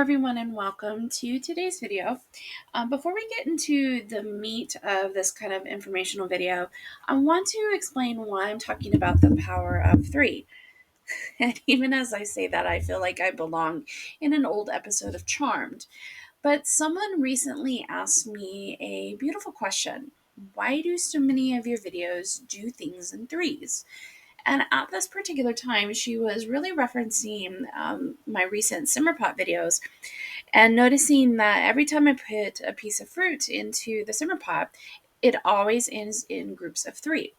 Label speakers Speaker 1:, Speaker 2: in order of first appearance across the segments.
Speaker 1: everyone, and welcome to today's video. Before we get into the meat of this kind of informational video, I want to explain why I'm talking about the power of three. And even as I say that, I feel like I belong in an old episode of Charmed. But someone recently asked me a beautiful question. Why do so many of your videos do things in threes? And at this particular time, she was really referencing my recent simmer pot videos and noticing that every time I put a piece of fruit into the simmer pot, it always ends in groups of three.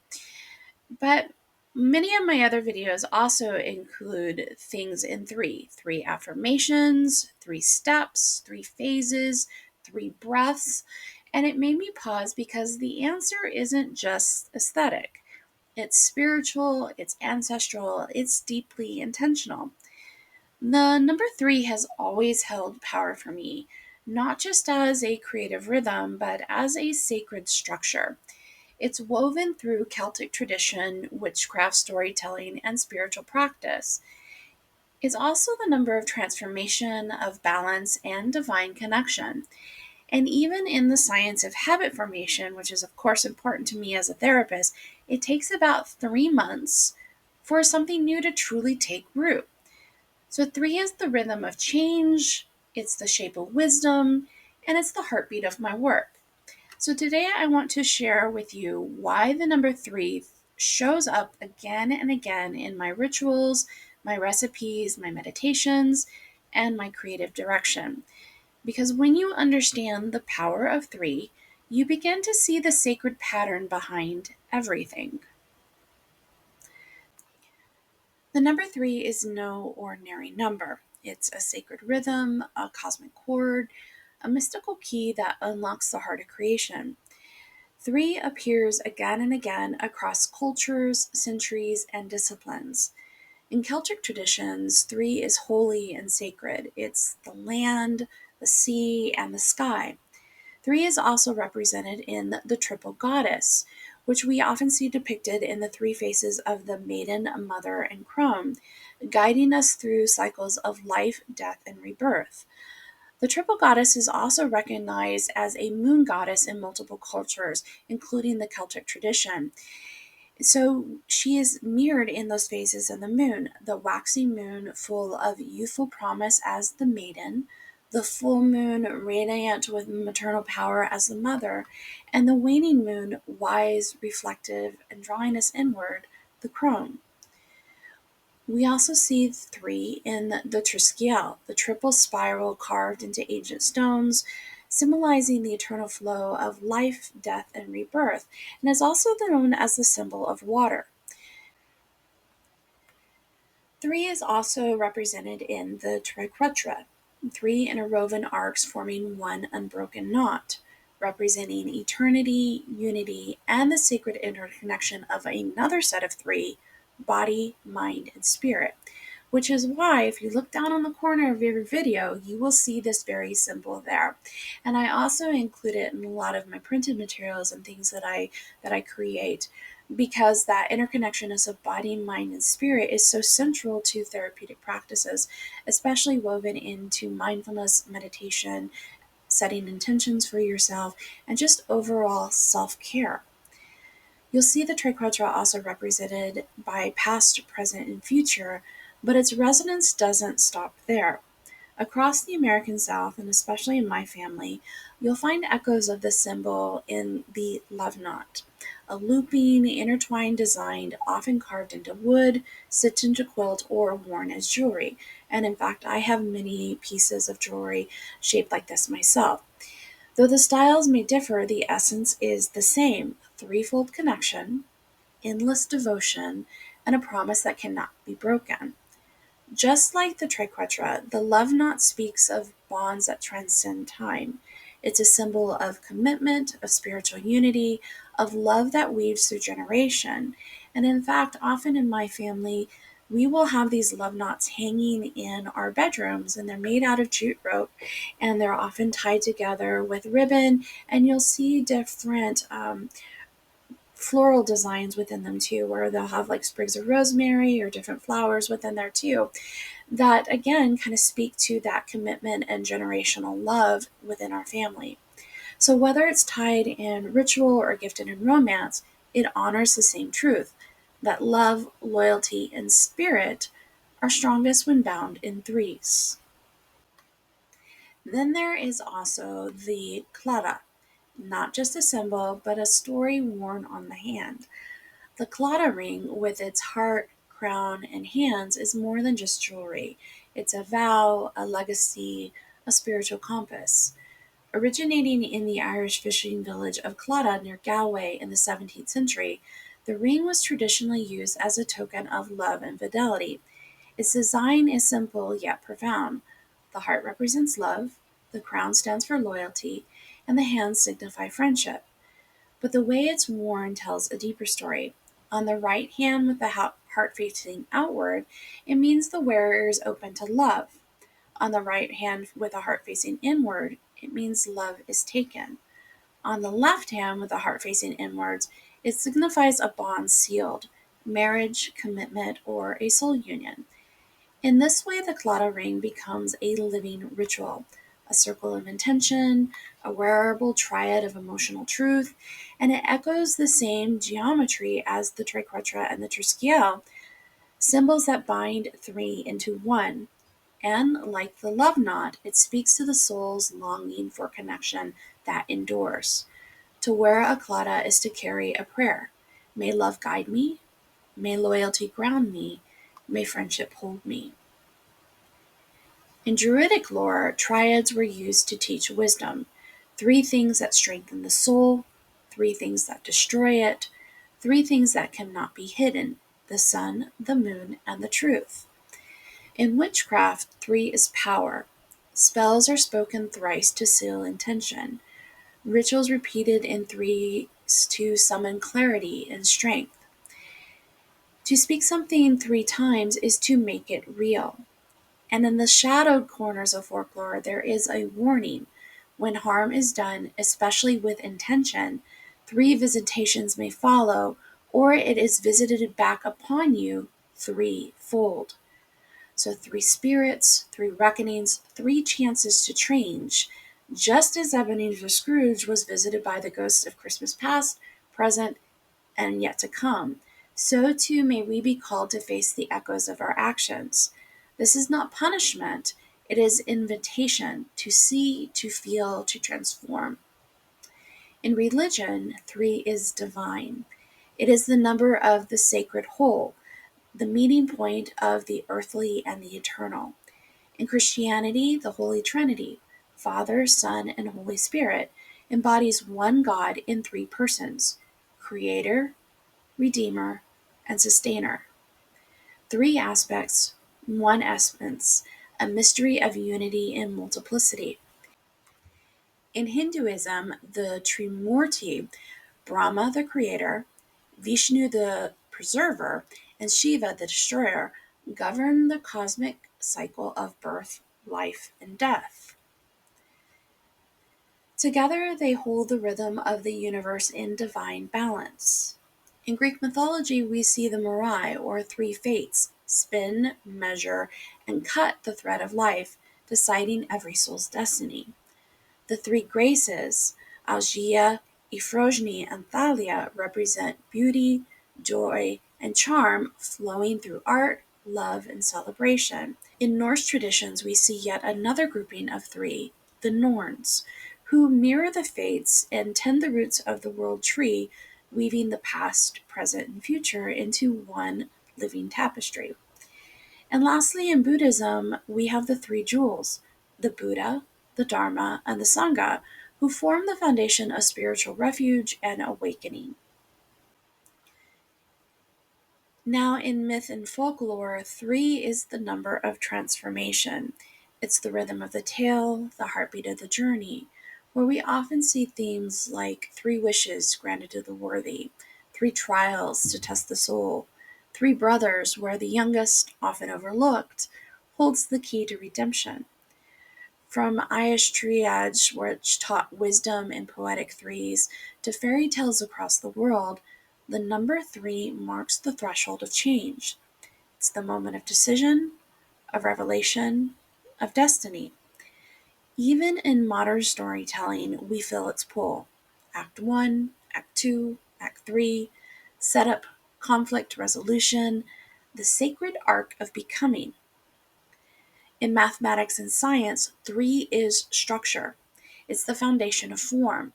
Speaker 1: But many of my other videos also include things in three affirmations, three steps, three phases, three breaths. And it made me pause because the answer isn't just aesthetic. It's spiritual, it's ancestral, it's deeply intentional. The number three has always held power for me, not just as a creative rhythm, but as a sacred structure. It's woven through Celtic tradition, witchcraft storytelling, and spiritual practice. It's also the number of transformation, of balance, and divine connection. And even in the science of habit formation, which is, of course, important to me as a therapist, it takes about 3 months for something new to truly take root. So, three is the rhythm of change, it's the shape of wisdom, and it's the heartbeat of my work. So, today I want to share with you why the number three shows up again and again in my rituals, my recipes, my meditations, and my creative direction. Because when you understand the power of three, you begin to see the sacred pattern behind everything. The number three is no ordinary number. It's a sacred rhythm, a cosmic chord, a mystical key that unlocks the heart of creation. Three appears again and again across cultures, centuries, and disciplines. In Celtic traditions, three is holy and sacred. It's the land, the sea, and the sky. Three is also represented in the triple goddess, which we often see depicted in the three faces of the maiden, mother, and crone, guiding us through cycles of life, death, and rebirth. The triple goddess is also recognized as a moon goddess in multiple cultures, including the Celtic tradition. So she is mirrored in those phases of the moon, the waxing moon full of youthful promise as the maiden, the full moon radiant with maternal power as the mother, and the waning moon wise, reflective, and drawing us inward, the crone. We also see three in the Triskiel, the triple spiral carved into ancient stones, symbolizing the eternal flow of life, death, and rebirth, and is also known as the symbol of water. Three is also represented in the triquetra, three interwoven arcs forming one unbroken knot, representing eternity, unity, and the sacred interconnection of another set of three: body, mind, and spirit. Which is why, if you look down on the corner of your video, you will see this very symbol there. And I also include it in a lot of my printed materials and things that I create, because that interconnectedness of body, mind, and spirit is so central to therapeutic practices, especially woven into mindfulness, meditation, setting intentions for yourself, and just overall self-care. You'll see the triquetra also represented by past, present, and future, but its resonance doesn't stop there. Across the American South, and especially in my family, you'll find echoes of this symbol in the love knot, a looping, intertwined design often carved into wood, stitched into quilt, or worn as jewelry. And in fact, I have many pieces of jewelry shaped like this myself. Though the styles may differ, the essence is the same: threefold connection, endless devotion, and a promise that cannot be broken. Just like the triquetra, the love knot speaks of bonds that transcend time. It's a symbol of commitment, of spiritual unity, of love that weaves through generation. And in fact, often in my family, we will have these love knots hanging in our bedrooms, and they're made out of jute rope, and they're often tied together with ribbon. And you'll see different floral designs within them too, where they'll have like sprigs of rosemary or different flowers within there too, that again kind of speak to that commitment and generational love within our family. So whether it's tied in ritual or gifted in romance, it honors the same truth that love, loyalty, and spirit are strongest when bound in threes. Then there is also the Clara, not just a symbol, but a story worn on the hand. The Clara ring, with its heart, crown, and hands, is more than just jewelry. It's a vow, a legacy, a spiritual compass. Originating in the Irish fishing village of Claddagh near Galway in the 17th century, the ring was traditionally used as a token of love and fidelity. Its design is simple yet profound. The heart represents love, the crown stands for loyalty, and the hands signify friendship. But the way it's worn tells a deeper story. On the right hand, with the heart facing outward, it means the wearer is open to love. On the right hand, with the heart facing inward, it means love is taken. On the left hand, with the heart facing inwards, it signifies a bond sealed, marriage, commitment, or a soul union. In this way, the Claddagh ring becomes a living ritual, a circle of intention, a wearable triad of emotional truth, and it echoes the same geometry as the triquetra and the triskel, symbols that bind three into one. And like the love knot, it speaks to the soul's longing for connection that endures. To wear a Claddagh is to carry a prayer. May love guide me, may loyalty ground me, may friendship hold me. In Druidic lore, triads were used to teach wisdom: three things that strengthen the soul, three things that destroy it, three things that cannot be hidden: the sun, the moon, and the truth. In witchcraft, three is power. Spells are spoken thrice to seal intention, rituals repeated in threes to summon clarity and strength. To speak something three times is to make it real. And in the shadowed corners of folklore, there is a warning. When harm is done, especially with intention, three visitations may follow, or it is visited back upon you threefold. So, three spirits, three reckonings, three chances to change. Just as Ebenezer Scrooge was visited by the ghosts of Christmas past, present, and yet to come, so too may we be called to face the echoes of our actions. This is not punishment, it is invitation to see, to feel, to transform. In religion, three is divine. It is the number of the sacred whole, the meeting point of the earthly and the eternal. In Christianity, the Holy Trinity, Father, Son, and Holy Spirit, embodies one God in three persons: Creator, Redeemer, and Sustainer. Three aspects, one essence, a mystery of unity in multiplicity. In Hinduism, the Trimurti, Brahma the creator, Vishnu the preserver, and Shiva the destroyer, govern the cosmic cycle of birth, life, and death. Together, they hold the rhythm of the universe in divine balance. In Greek mythology, we see the Moirai, or three fates, spin, measure, and cut the thread of life, deciding every soul's destiny. The three graces, Algia, Euphrosyne, and Thalia, represent beauty, joy, and charm flowing through art, love, and celebration. In Norse traditions, we see yet another grouping of three, the Norns, who mirror the fates and tend the roots of the world tree, weaving the past, present, and future into one living tapestry. And lastly, in Buddhism, we have the three jewels: the Buddha, the Dharma, and the Sangha, who form the foundation of spiritual refuge and awakening. Now, in myth and folklore, three is the number of transformation. It's the rhythm of the tale, the heartbeat of the journey, where we often see themes like three wishes granted to the worthy, three trials to test the soul, three brothers, where the youngest, often overlooked, holds the key to redemption. From Irish triads, which taught wisdom in poetic threes, to fairy tales across the world, The number 3 marks the threshold of change. It's the moment of decision, of revelation, of destiny. Even in modern storytelling, we feel its pull. Act 1, Act 2, Act 3, setup, conflict resolution, the sacred arc of becoming. In mathematics and science, 3 is structure. It's the foundation of form.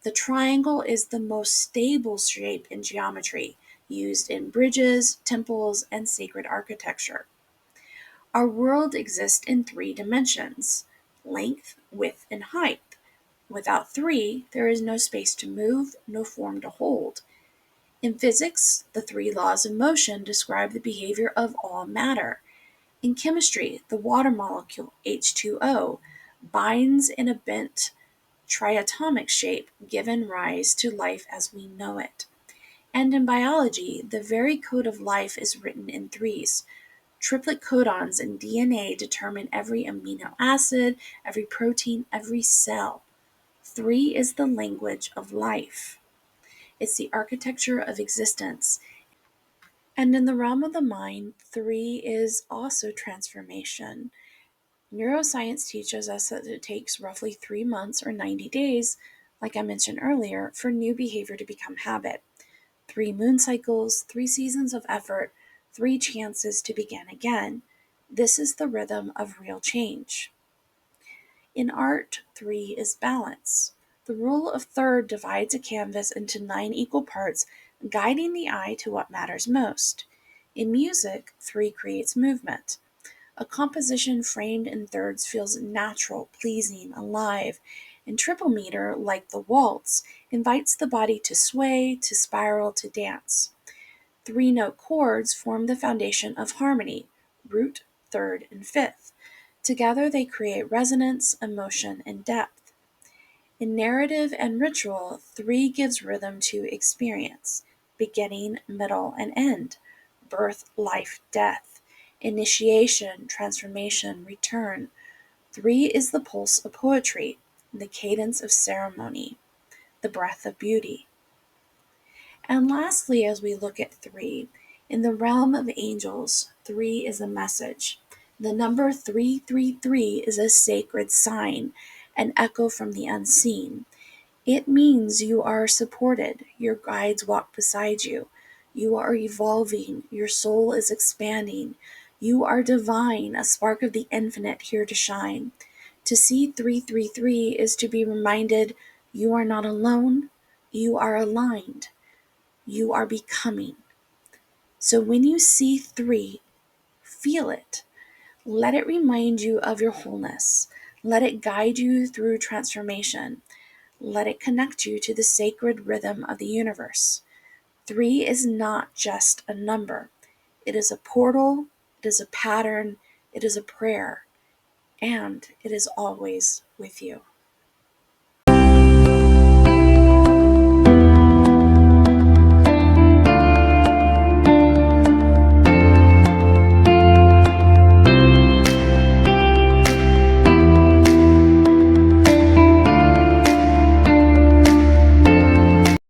Speaker 1: The triangle is the most stable shape in geometry, used in bridges, temples, and sacred architecture. Our world exists in 3 dimensions: length, width, and height. Without 3, there is no space to move, no form to hold. In physics, the 3 laws of motion describe the behavior of all matter. In chemistry, the water molecule H2O binds in a bent triatomic shape, giving rise to life as we know it. And in biology, the very code of life is written in threes. Triplet codons in DNA determine every amino acid, every protein, every cell. 3 is the language of life. It's the architecture of existence. And in the realm of the mind, 3 is also transformation. Neuroscience teaches us that it takes roughly 3 months or 90 days, like I mentioned earlier, for new behavior to become habit. 3 moon cycles, 3 seasons of effort, 3 chances to begin again. This is the rhythm of real change. In art, 3 is balance. The rule of third divides a canvas into 9 equal parts, guiding the eye to what matters most. In music, 3 creates movement. A composition framed in thirds feels natural, pleasing, alive, and triple meter, like the waltz, invites the body to sway, to spiral, to dance. 3-note chords form the foundation of harmony: root, third, and fifth. Together they create resonance, emotion, and depth. In narrative and ritual, 3 gives rhythm to experience: beginning, middle, and end, birth, life, death, initiation, transformation, return. 3 is the pulse of poetry, the cadence of ceremony, the breath of beauty. And lastly, as we look at 3, in the realm of angels, 3 is a message. The number 333 is a sacred sign, an echo from the unseen. It means you are supported, your guides walk beside you, you are evolving, your soul is expanding, you are divine, a spark of the infinite here to shine. To see 333 is to be reminded you are not alone, you are aligned, you are becoming. So when you see 3, feel it. Let it remind you of your wholeness. Let it guide you through transformation. Let it connect you to the sacred rhythm of the universe. 3 is not just a number. It is a portal, it is a pattern, it is a prayer, and it is always with you.